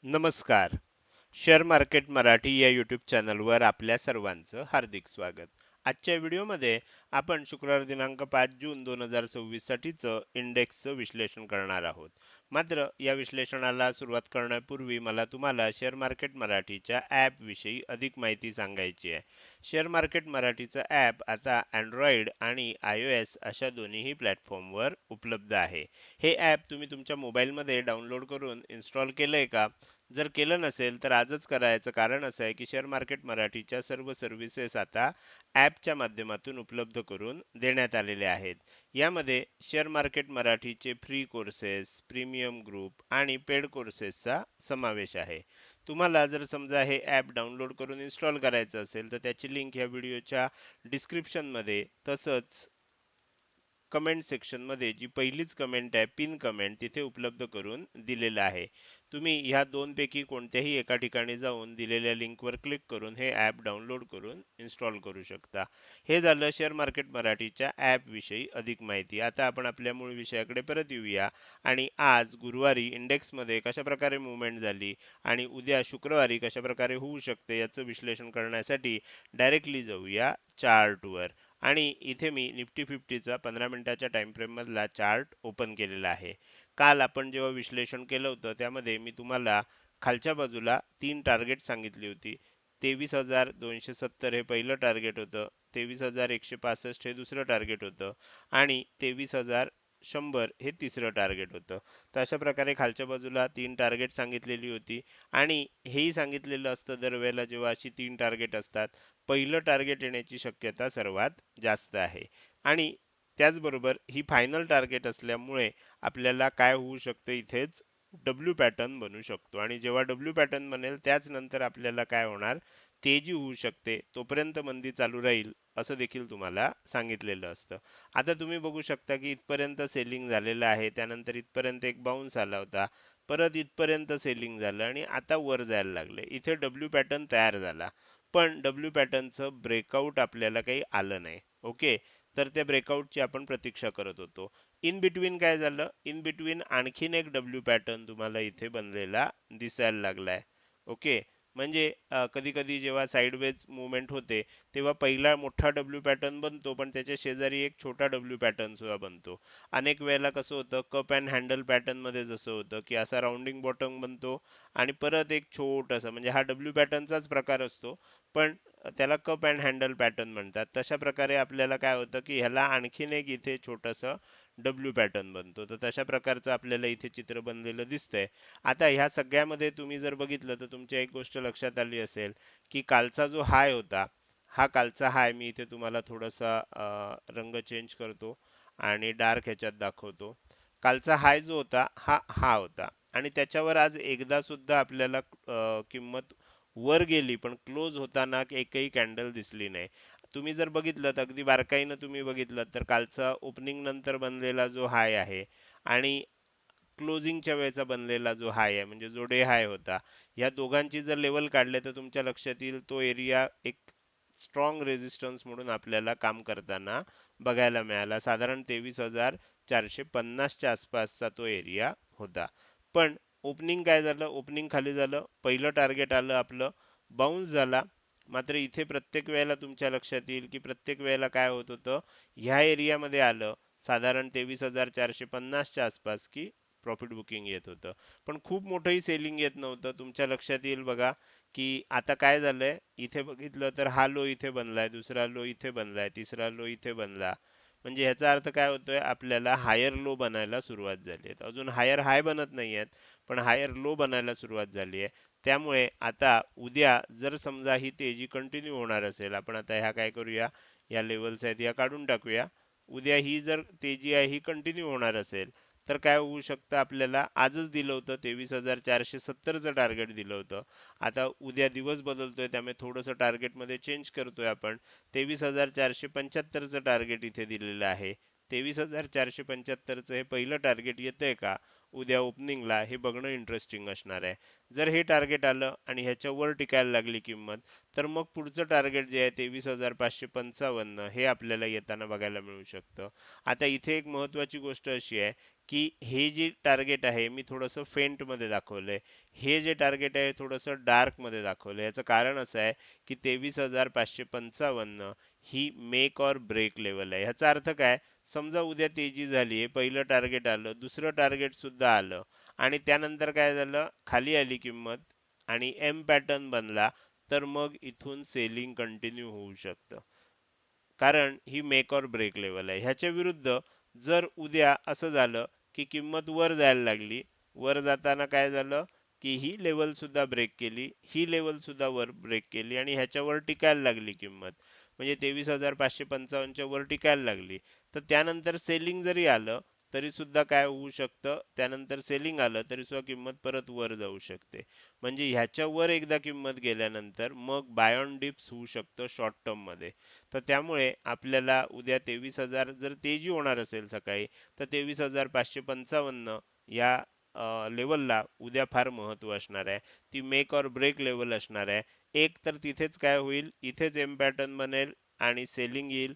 नमस्कार. Share market Marathi या YouTube चॅनलवर आपल्या सर्वांचं हार्दिक स्वागत. आजच्या व्हिडिओमध्ये आपण शुक्रवार दिनांक 5 जून 2026 साठीचं इंडेक्सचं विश्लेषण करणार आहोत. मात्र या विश्लेषणाला सुरुवात करण्यापूर्वी मला तुम्हाला शेअर मार्केट मराठीच्या ॲप विषयी अधिक माहिती सांगायची आहे. शेअर मार्केट मराठीचं ॲप आता Android आणि iOS अशा दोन्हीही प्लॅटफॉर्मवर उपलब्ध आहे. हे ॲप तुम्ही तुमच्या मोबाईलमध्ये डाउनलोड करून इन्स्टॉल केलंय का? जर केलं नसेल तर आजच करायचं कारण असं आहे की शेअर मार्केट मराठीच्या सर्व सर्व्हिसेस आता ॲपच्या माध्यमातून उपलब्ध करून देण्यात आलेले आहेत. यामध्ये शेअर मार्केट मराठीचे फ्री कोर्सेस, प्रीमियम ग्रुप आणि पेड कोर्सेसचा समावेश आहे. तुम्हाला जर समजा हे ॲप डाउनलोड करून इन्स्टॉल करायचं असेल तर त्याची लिंक या व्हिडिओच्या डिस्क्रिप्शनमध्ये तसंच कमेंट सेक्शन मध्ये जी पहिलीच कमेंट आहे पिन कमेंट तिथे उपलब्ध करून दिलेलं आहे. तुम्ही ह्या दोन पैकी कोणत्याही एका ठिकाणी जाऊन दिलेल्या लिंकवर क्लिक करून हे ॲप डाउनलोड करून इन्स्टॉल करू शकता. हे झालं शेअर मार्केट मराठीच्या ॲप विषयी अधिक माहिती. आता आपण आपल्या मूळ विषयाकडे परत येऊया आणि आज गुरुवारी इंडेक्स मध्ये कशा प्रकारे मुवमेंट झाली आणि उद्या शुक्रवारी कशा प्रकारे होऊ शकते याचं विश्लेषण करण्यासाठी डायरेक्टली जाऊया चार्टवर. आणि इथे मी निफ्टी फिफ्टीचा 15 मिनिटाच्या टाइम फ्रेम मधला चार्ट ओपन केलेला आहे. काल आपण जेव्हा विश्लेषण केलं होतं त्यामध्ये मी तुम्हाला खालच्या बाजूला तीन टार्गेट सांगितली होती. 23,270 हे पहिलं टार्गेट होतं, 23,165 हे दुसरं टार्गेट होतं आणि 23,100 हे तिसरं टार्गेट होतं. तर अशा प्रकारे खालच्या बाजूला तीन टार्गेट सांगितलेली होती आणि हेही सांगितलेलं असतं दरवेळेला जेव्हा अशी तीन टार्गेट असतात पहिलं टार्गेट येण्याची शक्यता सर्वात जास्त आहे. आणि त्याचबरोबर ही फायनल टार्गेट असल्यामुळे आपल्याला काय होऊ शकतं इथेच डब्ल्यू पॅटर्न बनू शकतो आणि जेव्हा डब्ल्यू पॅटर्न बनेल त्याच नंतर आपल्याला काय होणार तेजी होऊ शकते. तोपर्यंत मंदी चालू राहील असं देखील तुम्हाला सांगितलेलं असतं. आता तुम्ही बघू शकता की इथपर्यंत सेलिंग झालेलं आहे, त्यानंतर इथपर्यंत एक बाउन्स आला होता, परत इथपर्यंत सेलिंग झालं आणि आता वर जायला लागले. इथे डब्ल्यू पॅटर्न तयार झाला पण डब्ल्यू पॅटर्नचं ब्रेकआउट आपल्याला काही आलं नाही. ओके, तर त्या ब्रेकआउटची आपण प्रतीक्षा करत होतो. इन बिटवीन काय झालं, इन बिटवीन आणखीन एक डब्ल्यू पॅटर्न तुम्हाला इथे बनलेला दिसायला लागलाय. ओके, म्हणजे कधी कधी जेव्हा साइडवेज मुवमेंट होते तेव्हा पहिला मोठा डब्ल्यू पॅटर्न बनतो पण त्याच्या शेजारी एक छोटा डब्ल्यू पॅटर्न सुद्धा बनतो. अनेक वेळेला कसं होतं कप अँड हँडल पॅटर्न मध्ये जसं होतं की असा राउंडिंग बॉटम बनतो आणि परत एक छोटंसं म्हणजे हा डब्ल्यू पॅटर्नचाच प्रकार असतो पण त्याला कप अँड हँडल पॅटर्न म्हणतात. तशा प्रकारे आपल्याला काय होतं की ह्याला आणखीन एक इथे छोटंसं डब्ल्यू पॅटर्न बनतो. तर तशा प्रकारचं आपल्याला इथे चित्र बनलेलं दिसतंय. आता ह्या सगळ्यामध्ये तुम्ही जर बघितलं तर तुमच्या एक गोष्ट लक्षात आली असेल की कालचा जो हाय होता, हा कालचा हाय मी इथे तुम्हाला थोडासा रंग चेंज करतो आणि डार्क ह्याच्यात दाखवतो. कालचा हाय जो होता हा होता आणि त्याच्यावर आज एकदा सुद्धा आपल्याला किंमत वर गेली पण क्लोज होताना एकही कॅन्डल दिसली नाही. तुम्ही जर बघितलं तर अगदी बारकाईनं तुम्ही बघितलं तर कालचा ओपनिंग नंतर बनलेला जो हाय आहे आणि क्लोजिंगच्या वेळेचा बनलेला जो हाय आहे म्हणजे जो डे हाय होता, या दोघांची जर लेवल काढले तर तुमच्या लक्षात येईल तो एरिया एक स्ट्रॉंग रेजिस्टन्स म्हणून आपल्याला काम करताना बघायला मिळाला. साधारण 23,450च्या आसपासचा तो एरिया होता. पण ओपनिंग काय झालं, ओपनिंग खाली झालं, पहिलं टार्गेट आलं आपलं, बाउन्स झाला. मात्र इथे प्रत्येक वेळेला तुमच्या लक्षात येईल की प्रत्येक वेळेला काय होत होतं, ह्या एरियामध्ये आलं साधारण 23,450च्या आसपास की प्रॉफिट बुकिंग येत होतं पण खूप मोठंही सेलिंग येत नव्हतं. तुमच्या लक्षात येईल बघा की आता काय झालंय, इथे बघितलं तर हा लो इथे बनलाय, दुसरा लो इथे बनलाय, तिसरा लो इथे बनला. म्हणजे ह्याचा अर्थ काय होतोय, आपल्याला हायर लो बनायला सुरुवात झाली आहे. अजून हायर हाय बनत नाही आहेत पण हायर लो बनायला सुरुवात झाली आहे. त्यामुळे आता उद्या जर समजा ही तेजी कंटिन्यू होणार असेल, आपण आता ह्या काय करूया, या लेवल्स आहेत या काढून टाकूया. उद्या ही जर तेजी आहे ही कंटिन्यू होणार असेल तर काय होऊ शकतं, आपल्याला आजच दिलं होतं 23,470चं टार्गेट दिलं होतं. आता उद्या दिवस बदलतोय त्यामुळे थोडंसं टार्गेटमध्ये चेंज करतोय आपण. 23,475चं टार्गेट इथे दिलेलं आहे. 23,475चं हे पहिलं टार्गेट येतंय का उद्या ओपनिंगला हे बघणं इंटरेस्टिंग असणार आहे. जर हे टार्गेट आलं आणि ह्याच्या वर टिकायला लागली किंमत तर मग पुढचं टार्गेट जे आहे 23,555 हे आपल्याला येताना बघायला मिळू शकतं. आता इथे एक महत्त्वाची गोष्ट अशी आहे की हे जे टार्गेट आहे मी थोडंसं फेंट मध्ये दाखवलंय, हे जे टार्गेट आहे थोडंसं डार्क मध्ये दाखवलंय. याचं कारण असं आहे की 23,555 ही मेक और ब्रेक लेवल आहे. ह्याचा अर्थ काय, समजा उद्या तेजी झाली, पहिलं टार्गेट आलं, दुसरं टार्गेट सुद्धा आलं आणि त्यानंतर काय झालं, खाली आली किंमत आणि एम पॅटर्न बनला, तर मग इथून सेलिंग कंटिन्यू होऊ शकतं. कारण ही मेक और ब्रेक लेवल आहे. ह्याच्या विरुद्ध जर उद्या असं झालं की किंमत वर जायला लागली, वर जाताना काय झालं की ही लेवल सुद्धा ब्रेक केली, ही लेवल सुद्धा वर ब्रेक केली आणि ह्याच्यावर टिकायला लागली किंमत, म्हणजे 23,555 वर टिकायला लागली, तर त्यानंतर सेलिंग जरी आलं तरी सुद्धा काय होऊ शकतं, त्यानंतर सेलिंग आलं तरी सुद्धा किंमत परत वर जाऊ शकते. म्हणजे ह्याच्या वर एकदा किंमत गेल्यानंतर मग बाय ऑन डिप्स होऊ शकतं शॉर्ट टर्म मध्ये. तर त्यामुळे आपल्याला उद्या 23,000 जर तेजी होणार असेल सकाळी, तर 23,555 या लेवलला उद्या फार महत्व असणार आहे. ती मेक और ब्रेक लेवल असणार आहे. एक तर तिथेच काय होईल, इथेच एम पॅटर्न बनेल आणि सेलिंग येईल,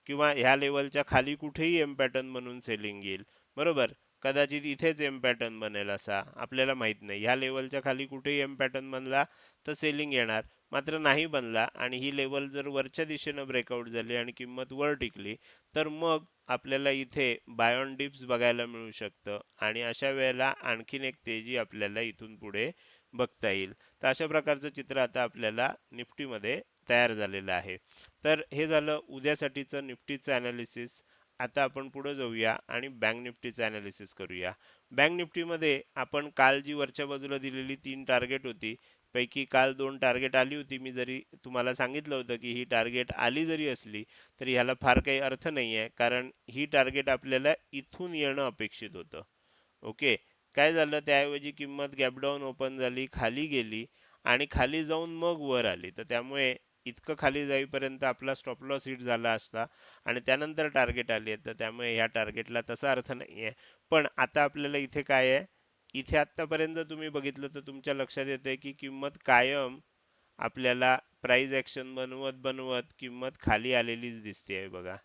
किंवा ह्या लेवलच्या खाली कुठेही एम पॅटर्न म्हणून सेलिंग येईल. बरोबर, कदाचित इथेच एम पॅटर्न बनेल असा आपल्याला माहित नाही. ह्या लेवलच्या खाली कुठेही एम पॅटर्न बनला तर सेलिंग येणार, मात्र नाही बनला आणि ही लेवल जर वरच्या दिशेनं ब्रेकआउट झाली आणि किंमत वर टिकली, तर मग आपल्याला इथे बाय ऑन डिप्स बघायला मिळू शकतं आणि अशा वेळेला आणखीन एक तेजी आपल्याला इथून पुढे बघता येईल. तर अशा प्रकारचं चित्र आता आपल्याला निफ्टीमध्ये तयार झालेलं आहे. तर हे झालं उद्यासाठीचं निफ्टीचं अनालिसिस. आता आपण पुढे जाऊया आणि बँक निफ्टीचं अनालिसिस करूया. बँक निफ्टीमध्ये आपण काल जी वरच्या बाजूला दिलेली 3 टार्गेट होती, पैकी काल 2 टार्गेट आली होती. मी जरी तुम्हाला सांगितलं होतं की ही टार्गेट आली जरी असली तरी ह्याला फार काही अर्थ नाही आहे, कारण ही टार्गेट आपल्याला इथून येणं अपेक्षित होतं. ओके, काय झालं, त्याऐवजी किंमत गॅप डाऊन ओपन झाली, खाली गेली आणि खाली जाऊन मग वर आली. तर त्यामुळे इतकं खाली जाईपर्यंत आपला स्टॉप लॉस हिट झाला असता आणि त्यानंतर टार्गेट आली आहे, तर त्यामुळे ह्या टार्गेटला तसा अर्थ नाही आहे. पण आता आपल्याला इथे काय आहे, इथे आतापर्यंत तुम्ही बघितलं तर तुमच्या लक्षात येते की किंमत कायम आपल्याला प्राइस ऍक्शन बनवत बनवत किंमत खाली आलेलीच दिसते बघा.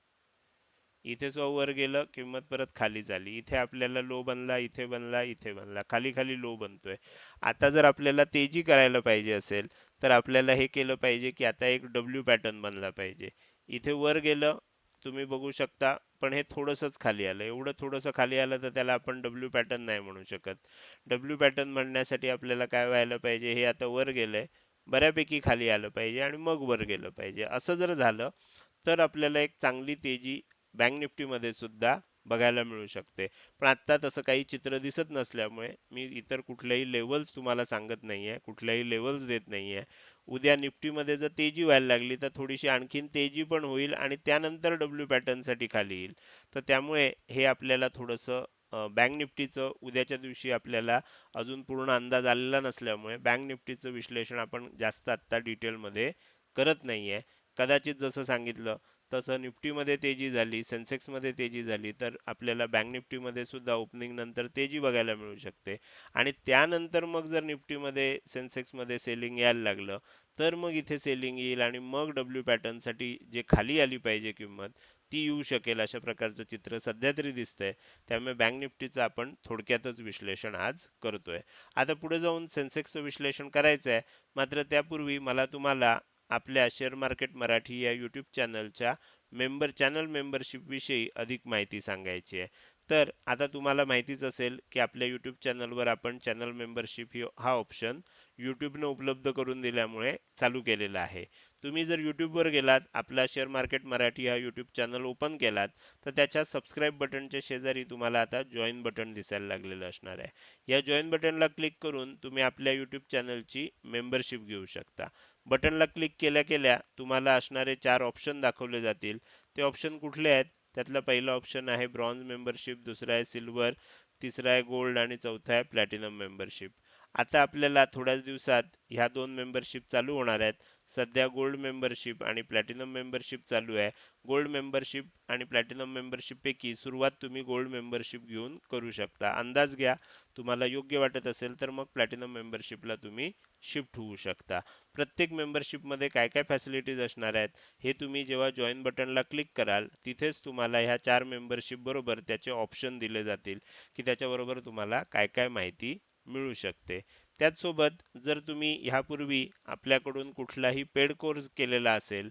इथे जो वर गेलं किंमत परत खाली झाली, इथे आपल्याला लो बनला, इथे बनला, इथे बनला, खाली खाली लो बनतोय. आता जर आपल्याला तेजी करायला पाहिजे असेल तर आपल्याला हे केलं पाहिजे की आता एक डब्ल्यू पॅटर्न बनला पाहिजे. इथे वर गेलं, तुम्ही बघू शकता, पण हे थोडंसंच खाली आलं. एवढं थोडंसं खाली आलं तर त्याला आपण डब्ल्यू पॅटर्न नाही म्हणू शकत. डब्ल्यू पॅटर्न म्हणण्यासाठी आपल्याला काय व्हायला पाहिजे, हे आता वर गेलंय, बऱ्यापैकी खाली आलं पाहिजे आणि मग वर गेलं पाहिजे. असं जर झालं तर आपल्याला एक चांगली तेजी बँक निफ्टीमध्ये सुद्धा बघायला मिळू शकते. पण आता तसं काही चित्र दिसत नसल्यामुळे मी इतर कुठल्याही लेवल्स तुम्हाला सांगत नाहीये, कुठल्याही लेवल्स देत नाहीये. उद्या निफ्टीमध्ये जर तेजी व्हायला लागली तर थोडीशी आणखीन तेजी पण होईल आणि त्यानंतर डब्ल्यू पॅटर्न साठी खाली येईल. तर त्यामुळे हे आपल्याला थोडंसं बँक निफ्टीचं उद्याच्या दिवशी आपल्याला अजून पूर्ण अंदाज आलेला नसल्यामुळे बँक निफ्टीचं विश्लेषण आपण जास्त आत्ता डिटेलमध्ये करत नाहीये. कदाचित जसं सांगितलं तसं निफ्टीमध्ये तेजी झाली, सेन्सेक्समध्ये तेजी झाली, तर आपल्याला बँक निफ्टीमध्ये सुद्धा ओपनिंग नंतर तेजी बघायला मिळू शकते आणि त्यानंतर मग जर निफ्टीमध्ये सेन्सेक्समध्ये सेलिंग यायला लागलं तर मग इथे सेलिंग येईल आणि मग डब्ल्यू पॅटर्नसाठी जे खाली आली पाहिजे किंमत ती येऊ शकेल, अशा प्रकारचं चित्र सध्या तरी दिसतंय. त्यामुळे बँक निफ्टीचं आपण थोडक्यातच विश्लेषण आज करतोय. आता पुढे जाऊन सेन्सेक्सचं विश्लेषण करायचं आहे, मात्र त्यापूर्वी मला तुम्हाला आपल्या शेअर मार्केट मराठी या यूट्यूब चॅनलच्या चॅनल मेंबरशिप विषयी अधिक माहिती सांगायची आहे. तर आता तुम्हाला माहितीच असेल की आपल्या यूट्यूब चॅनलवर आपण चॅनल मेंबरशिप हा ऑप्शन यूट्यूबने उपलब्ध करून दिल्यामुळे चालू केलेला आहे. तुम्ही जर यूट्यूबवर गेलात, आपला शेअर मार्केट मराठी हा यूट्यूब चॅनल ओपन केलात, तर त्याच्या सबस्क्राईब बटनच्या शेजारी तुम्हाला आता जॉईन बटन दिसायला लागलेलं असणार आहे. या जॉईन बटनला क्लिक करून तुम्ही आपल्या यूट्यूब चॅनलची मेंबरशिप घेऊ शकता. बटनला क्लिक केल्या केल्या तुम्हाला असणारे 4 ऑप्शन दाखवले जातील. ते ऑप्शन कुठले आहेत, त्यातला पहिला ऑप्शन आहे ब्रॉन्झ मेंबरशिप, दुसरा आहे सिल्वर, तिसरा आहे गोल्ड आणि चौथा आहे प्लॅटिनम मेंबरशिप. आता आपल्याला थोड्याच दिवसात ह्या 2 मेंबरशिप चालू होणार आहेत. सध्या गोल्ड मेंबरशिप आणि प्लॅटिनम मेंबरशिप चालू आहे. गोल्ड मेंबरशिप आणि प्लॅटिनम मेंबरशिप पैकी सुरुवात तुम्ही गोल्ड मेंबरशिप घेऊन करू शकता. अंदाज घ्या, तुम्हाला योग्य वाटत असेल तर मग प्लॅटिनम मेंबरशिपला तुम्ही शिफ्ट होऊ शकता. प्रत्येक मेंबरशिपमध्ये काय काय फॅसिलिटीज असणार आहेत हे तुम्ही जेव्हा जॉईन बटनला क्लिक कराल तिथेच तुम्हाला ह्या 4 मेंबरशिप बरोबर त्याचे ऑप्शन दिले जातील की त्याच्याबरोबर तुम्हाला काय काय माहिती मिळू शकते. त्याचसोबत जर तुम्ही ह्यापूर्वी आपल्याकडून कुठलाही पेड कोर्स केलेला असेल,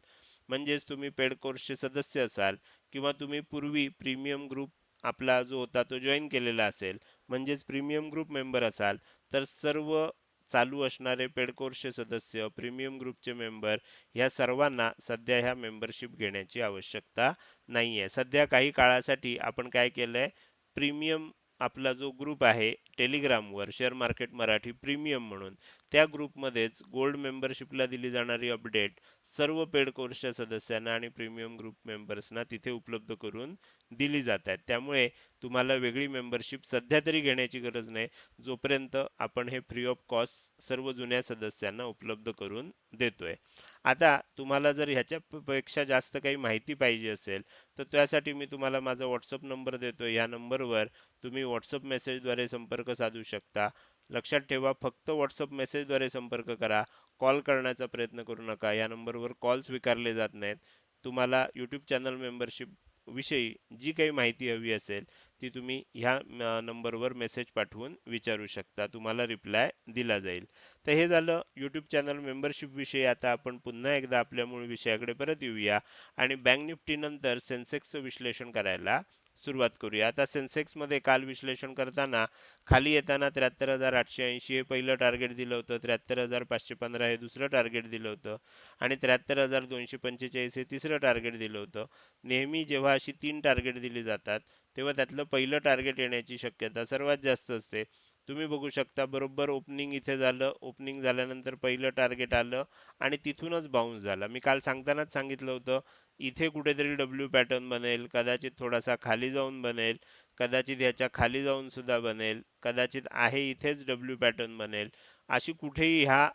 म्हणजेच तुम्ही पेड कोर्सचे सदस्य असाल किंवा तुम्ही पूर्वी प्रीमियम ग्रुप आपला जो होता तो जॉईन केलेला असेल, म्हणजेच प्रीमियम ग्रुप मेंबर असाल, तर सर्व चालू असणारे पेड कोर्सचे सदस्य, प्रीमियम ग्रुपचे मेंबर ह्या सर्वांना सध्या ह्या मेंबरशिप घेण्याची आवश्यकता नाहीये. सध्या काही काळासाठी आपण काय केलंय, प्रीमियम आपला जो ग्रुप आहे टेलिग्रामवर शेअर मार्केट मराठी प्रीमियम म्हणून, त्या ग्रुपमध्येच गोल्ड मेंबरशिपला दिली जाणारी अपडेट सर्व पेड कोर्सच्या सदस्यांना आणि प्रीमियम ग्रुप मेंबर्सना तिथे उपलब्ध करून दिली जात आहेत. त्यामुळे तुम्हाला वेगळी मेंबरशिप सध्या तरी घेण्याची गरज नाही, जोपर्यंत आपण हे फ्री ऑफ कॉस्ट सर्व जुन्या सदस्यांना उपलब्ध करून देतोय. आता तुम्हाला जर ह्याच्यापेक्षा जास्त काही माहिती पाहिजे असेल, तर त्यासाठी मी तुम्हाला माझा व्हॉट्सअप नंबर देतोय. या नंबरवर तुम्ही व्हॉट्सअप मेसेजद्वारे संपर्क साधू शकता. लक्षात ठेवा, फक्त व्हॉट्सअप मेसेजद्वारे संपर्क करा. कॉल करण्याचा प्रयत्न करू नका. या नंबरवर कॉल स्वीकारले जात नाहीत. तुम्हाला यूट्यूब चॅनल मेंबरशिप विषयी जी काही माहिती हवी असेल ती तुम्ही ह्या नंबरवर मेसेज पाठवून विचारू शकता. तुम्हाला रिप्लाय दिला जाईल. तर हे झालं यूट्यूब चॅनल मेंबरशिप विषयी. आता आपण पुन्हा एकदा आपल्या मूळ विषयाकडे परत येऊया आणि बँक निफ्टी नंतर सेन्सेक्सचं विश्लेषण करायला सुरुवात करूया. आता सेन्सेक्स मध्ये काल विश्लेषण करताना खाली येताना 73,880 हे पहिलं टार्गेट दिलं होतं, 73,515 हे दुसरं टार्गेट दिलं होतं आणि 73,245 हे तिसरं टार्गेट दिलं होतं. नेहमी जेव्हा अशी 3 टार्गेट दिली जातात तेव्हा त्यातलं पहिलं टार्गेट येण्याची शक्यता सर्वात जास्त असते. तुम्ही बघू शकता, बरोबर ओपनिंग इथे झालं, ओपनिंग झाल्यानंतर पहिलं टार्गेट आलं आणि तिथूनच बाउन्स झाला. मी काल सांगतानाच सांगितलं होतं, इथे कुठेतरी डब्ल्यू पॅटर्न बनेल, कदाचित थोडासा खाली जाऊन बनेल, कदाचित ह्याच्या खाली जाऊन सुद्धा बनेल, कदाचित आहे इथेच डब्ल्यू पॅटर्न बनेल. अशी कुठेही ह्या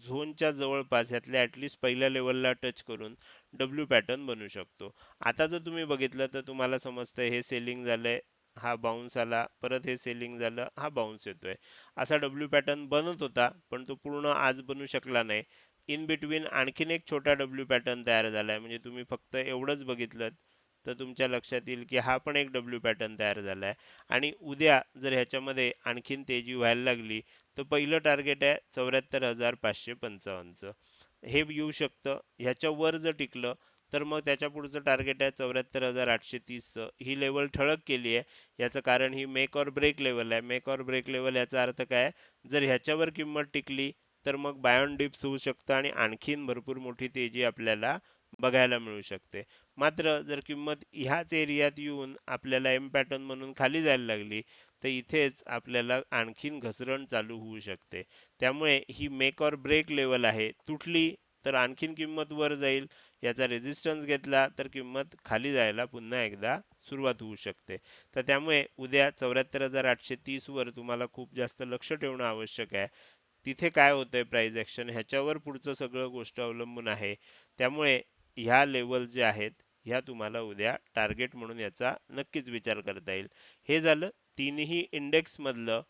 झोनच्या जवळपास यातल्या ऍटलिस्ट पहिल्या लेवलला टच करून डब्ल्यू पॅटर्न बनू शकतो. आता जर तुम्ही बघितलं तर तुम्हाला समजतंय, हे सेलिंग झालंय, हा बाउन्स आला, परत हे सेलिंग झालं, हा बाउन्स येतोय. असा डब्ल्यू पॅटर्न बनत होता पण तो पूर्ण आज बनू शकला नाही. इन बिटवीन आणखीन एक छोटा डब्ल्यू पॅटर्न तयार झालाय. म्हणजे तुम्ही फक्त एवढंच बघितलं तर तुमच्या लक्षात येईल की हा पण एक डब्ल्यू पॅटर्न तयार झालाय. आणि उद्या जर ह्याच्यामध्ये आणखीन तेजी व्हायला लागली तर पहिलं टार्गेट आहे 74,555चं, हे येऊ शकतं. ह्याच्या वर जर टिकलं तर मग त्याच्या पुढचं टार्गेट आहे 74,830चं. ही लेवल ठळक केली आहे. याचं कारण ही मेक ऑर ब्रेक लेवल आहे. मेक ऑर ब्रेक लेवल याचा अर्थ काय, जर ह्याच्यावर किंमत टिकली तर मग बाय ऑन डिप्स होऊ शकतं आणि आणखीन भरपूर मोठी तेजी आपल्याला बघायला मिळू शकते. मात्र जर किंमत ह्याच एरियात येऊन आपल्याला एम पॅटर्न म्हणून खाली जायला लागली तर इथेच आपल्याला आणखीन घसरण चालू होऊ शकते. त्यामुळे ही मेक ऑर ब्रेक लेवल आहे. तुटली तर आणखीन किंमत वर जाईल, याचा रेझिस्टन्स घेतला तर किंमत खाली जायला पुन्हा एकदा सुरुवात होऊ शकते. तर त्यामुळे उद्या 74,830 वर तुम्हाला खूप जास्त लक्ष ठेवणं आवश्यक आहे. तिथे काय होतंय प्राइस ऍक्शन ह्याच्यावर पुढचं सगळं गोष्ट अवलंबून आहे. त्यामुळे ह्या लेवल जे आहेत ह्या तुम्हाला उद्या टार्गेट म्हणून याचा नक्कीच विचार करता येईल. हे झालं तीनही इंडेक्स मधलं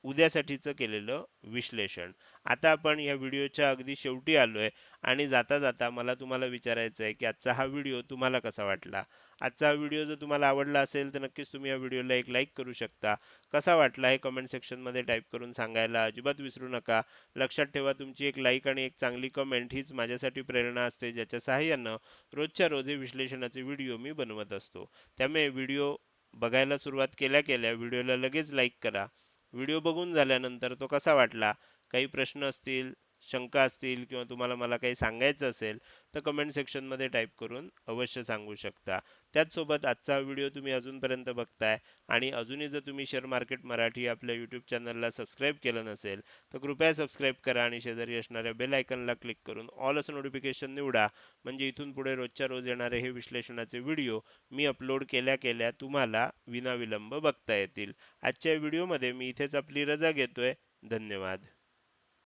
उद्यासाठीचं केलेलं विश्लेषण. आता आपण या व्हिडिओच्या अगदी शेवटी आलोय आणि जाता जाता मला तुम्हाला विचारायचं आहे की आजचा हा व्हिडिओ तुम्हाला कसा वाटला. आजचा हा व्हिडिओ जर तुम्हाला आवडला असेल तर नक्कीच तुम्ही या व्हिडिओला एक लाईक करू शकता. कसा वाटला हे कमेंट सेक्शन मध्ये टाईप करून सांगायला अजिबात विसरू नका. लक्षात ठेवा, तुमची एक लाईक आणि एक चांगली कमेंट हीच माझ्यासाठी प्रेरणा असते, ज्याच्या सहाय्यानं रोजच्या रोज हे विश्लेषणाचे व्हिडिओ मी बनवत असतो. त्यामुळे व्हिडिओ बघायला सुरुवात केल्या केल्या व्हिडिओला लगेच लाईक करा. व्हिडिओ बघून झाल्यानंतर तो कसा वाटला, काही प्रश्न असतील, शंका असतील किंवा तुम्हाला मला काही सांगायचं असेल तर कमेंट सेक्शन मध्ये टाईप करून अवश्य सांगू शकता. त्याचसोबत आजचा व्हिडिओ तुम्ही अजूनपर्यंत बघताय आणि अजूनही जर तुम्ही शेअर मार्केट मराठी आपल्या यूट्यूब चॅनलला सबस्क्राईब केलं नसेल तर कृपया सबस्क्राईब करा आणि शेजारी असणाऱ्या बेल आयकॉनला क्लिक करून ऑल असं नोटिफिकेशन निवडा. म्हणजे इथून पुढे रोजच्या रोज येणारे हे विश्लेषणाचे व्हिडिओ मी अपलोड केल्या केल्या तुम्हाला विनाविलंब बघता येतील. आजच्या व्हिडिओमध्ये मी इथेच आपली रजा घेतोय. धन्यवाद.